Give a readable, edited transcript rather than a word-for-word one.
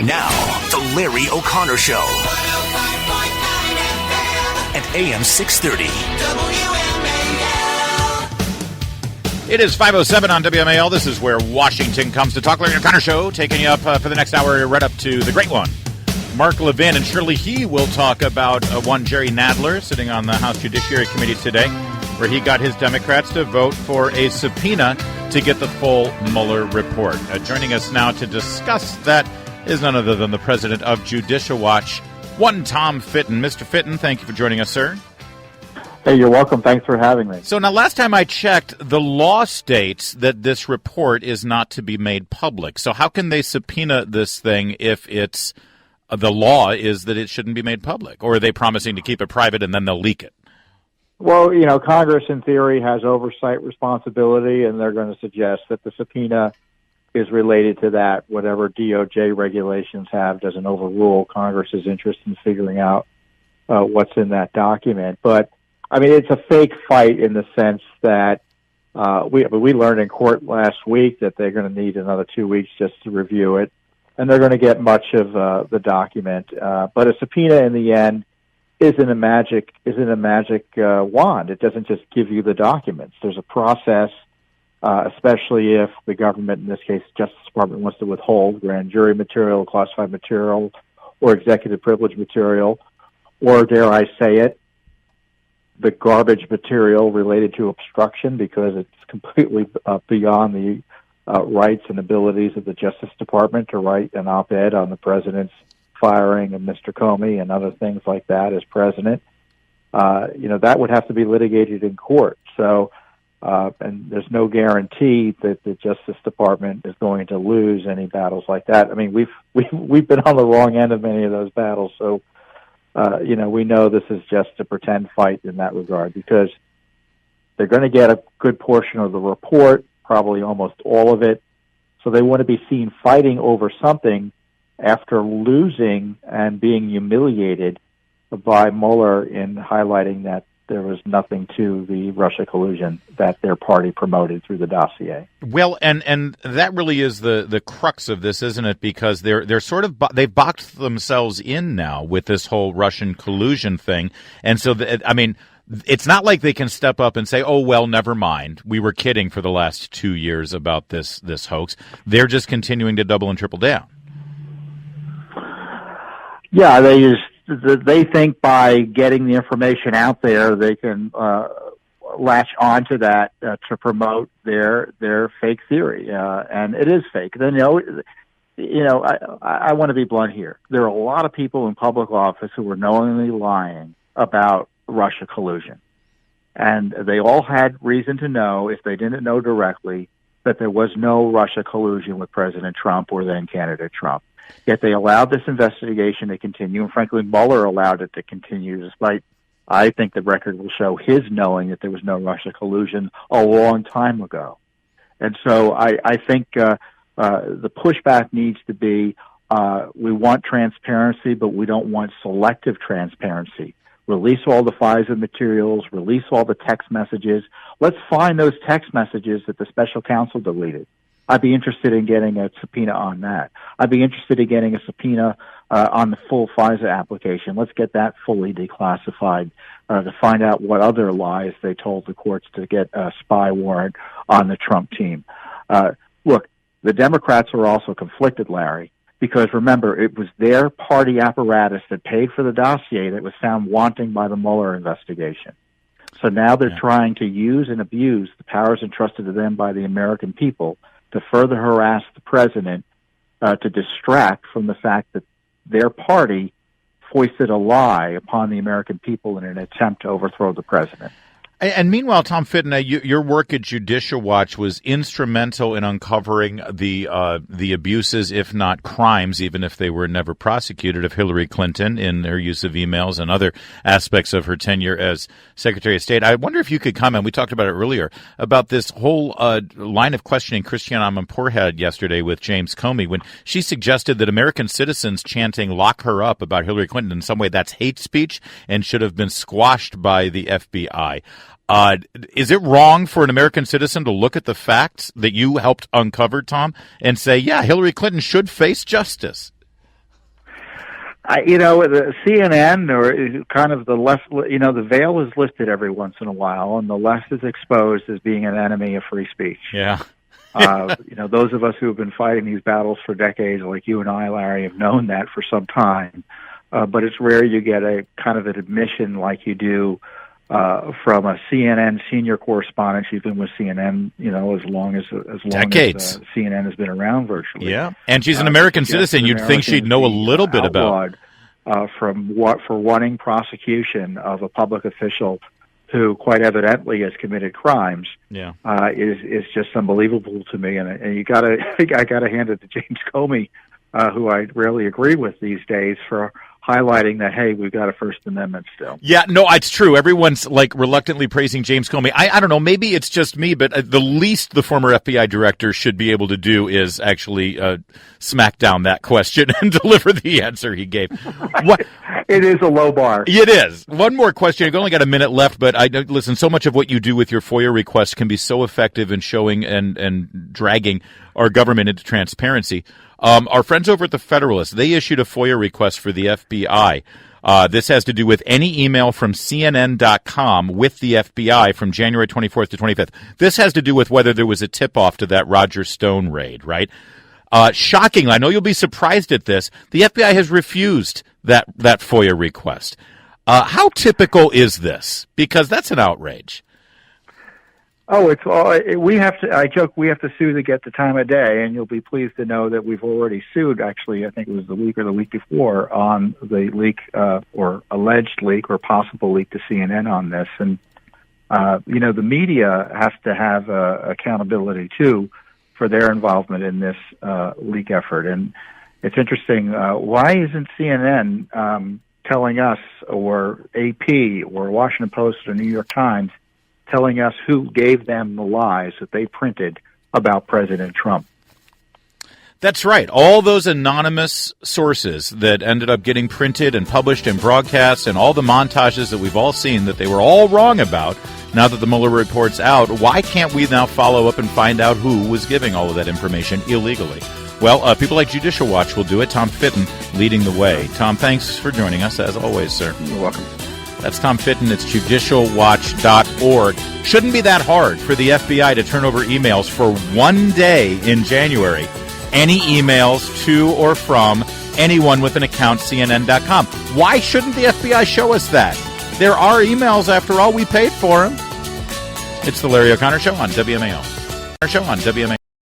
Now, The Larry O'Connor Show. At AM 630. WMAL. It is 5:07 on WMAL. This is where Washington comes to talk. Larry O'Connor Show, taking you up for the next hour right up to the great one. Mark Levin, and surely he will talk about one Jerry Nadler sitting on the House Judiciary Committee today, where he got his Democrats to vote for a subpoena to get the full Mueller report. Joining us now to discuss that is none other than the president of Judicial Watch, one Tom Fitton. Mr. Fitton, thank you for joining us, sir. Hey, you're welcome. Thanks for having me. So now, last time I checked, the law states that this report is not to be made public. So how can they subpoena this thing if it's the law is that it shouldn't be made public? Or are they promising to keep it private and then they'll leak it? Well, you know, Congress in theory has oversight responsibility, and they're going to suggest that the subpoena is related to that. Whatever DOJ regulations have doesn't overrule Congress's interest in figuring out what's in that document. But, I mean, it's a fake fight in the sense that we learned in court last week that they're going to need another 2 weeks just to review it, and they're going to get much of the document. But a subpoena in the end isn't a magic wand. It doesn't just give you the documents. There's a process, especially if the government, in this case, Justice Department, wants to withhold grand jury material, classified material, or executive privilege material, or dare I say it, the garbage material related to obstruction, because it's completely beyond the rights and abilities of the Justice Department to write an op-ed on the president's firing of Mr. Comey and other things like that as president. That would have to be litigated in court. So, and there's no guarantee that the Justice Department is going to lose any battles like that. I mean, we've been on the wrong end of many of those battles. So, we know this is just a pretend fight in that regard, because they're going to get a good portion of the report, probably almost all of it. So they want to be seen fighting over something after losing and being humiliated by Mueller in highlighting that there was nothing to the Russia collusion that their party promoted through the dossier. Well, and that really is the crux of this, isn't it? Because they're sort of they've boxed themselves in now with this whole Russian collusion thing, and so it's not like they can step up and say, "Oh well, never mind. We were kidding for the last 2 years about this hoax." They're just continuing to double and triple down. Yeah, they think by getting the information out there, they can latch onto that to promote their fake theory, and it is fake. Then I want to be blunt here. There are a lot of people in public office who are knowingly lying about Russia collusion, and they all had reason to know, if they didn't know directly, that there was no Russia collusion with President Trump or then candidate Trump. Yet they allowed this investigation to continue, and frankly, Mueller allowed it to continue, despite, I think the record will show, his knowing that there was no Russia collusion a long time ago. And so I think the pushback needs to be, we want transparency, but we don't want selective transparency. Release all the FISA materials, release all the text messages. Let's find those text messages that the special counsel deleted. I'd be interested in getting a subpoena on that. I'd be interested in getting a subpoena on the full FISA application. Let's get that fully declassified to find out what other lies they told the courts to get a spy warrant on the Trump team. Look, the Democrats are also conflicted, Larry, because remember, it was their party apparatus that paid for the dossier that was found wanting by the Mueller investigation. So now they're trying to use and abuse the powers entrusted to them by the American people to further harass the president, to distract from the fact that their party foisted a lie upon the American people in an attempt to overthrow the president. And meanwhile, Tom Fitton, your work at Judicial Watch was instrumental in uncovering the abuses, if not crimes, even if they were never prosecuted, of Hillary Clinton in her use of emails and other aspects of her tenure as Secretary of State. I wonder if you could comment, we talked about it earlier, about this whole line of questioning Christiane Amanpour had yesterday with James Comey when she suggested that American citizens chanting "lock her up" about Hillary Clinton, in some way that's hate speech and should have been squashed by the FBI. Is it wrong for an American citizen to look at the facts that you helped uncover, Tom, and say, yeah, Hillary Clinton should face justice? The CNN or kind of the left, the veil is lifted every once in a while, and the left is exposed as being an enemy of free speech. Yeah. Those of us who have been fighting these battles for decades, like you and I, Larry, have known that for some time. But it's rare you get a kind of an admission like you do from a CNN senior correspondent. She's been with CNN, as long as decades. CNN has been around virtually. Yeah, and she's an American citizen. You'd think she'd know a little bit about for wanting prosecution of a public official who quite evidently has committed crimes. Yeah, is just unbelievable to me. And I gotta hand it to James Comey, who I rarely agree with these days, for highlighting that, hey, we've got a First Amendment still. Yeah, no, it's true. Everyone's reluctantly praising James Comey. I don't know, maybe it's just me, but the least the former FBI director should be able to do is actually smack down that question and deliver the answer he gave. What? It is a low bar. It is. One more question. You've only got a minute left, but listen, so much of what you do with your FOIA requests can be so effective in showing and dragging our government into transparency. Our friends over at the Federalist, they issued a FOIA request for the FBI. This has to do with any email from CNN.com with the FBI from January 24th to 25th. This has to do with whether there was a tip-off to that Roger Stone raid, right? Shockingly, I know you'll be surprised at this, the FBI has refused that FOIA request. How typical is this? Because that's an outrage. Oh, I joke we have to sue to get the time of day, and you'll be pleased to know that we've already sued, actually, I think it was the week or the week before, on the leak, or alleged leak or possible leak to CNN on this. And, the media has to have accountability, too, for their involvement in this leak effort. And it's interesting, why isn't CNN telling us, or AP, or Washington Post, or New York Times, telling us who gave them the lies that they printed about President Trump? That's right. All those anonymous sources that ended up getting printed and published and broadcast, and all the montages that we've all seen that they were all wrong about, now that the Mueller report's out, why can't we now follow up and find out who was giving all of that information illegally? Well, people like Judicial Watch will do it. Tom Fitton leading the way. Tom, thanks for joining us, as always, sir. You're welcome. That's Tom Fitton. It's judicialwatch.org. Shouldn't be that hard for the FBI to turn over emails for one day in January. Any emails to or from anyone with an account, CNN.com. Why shouldn't the FBI show us that? There are emails, after all. We paid for them. It's the Larry O'Connor Show on WMAL.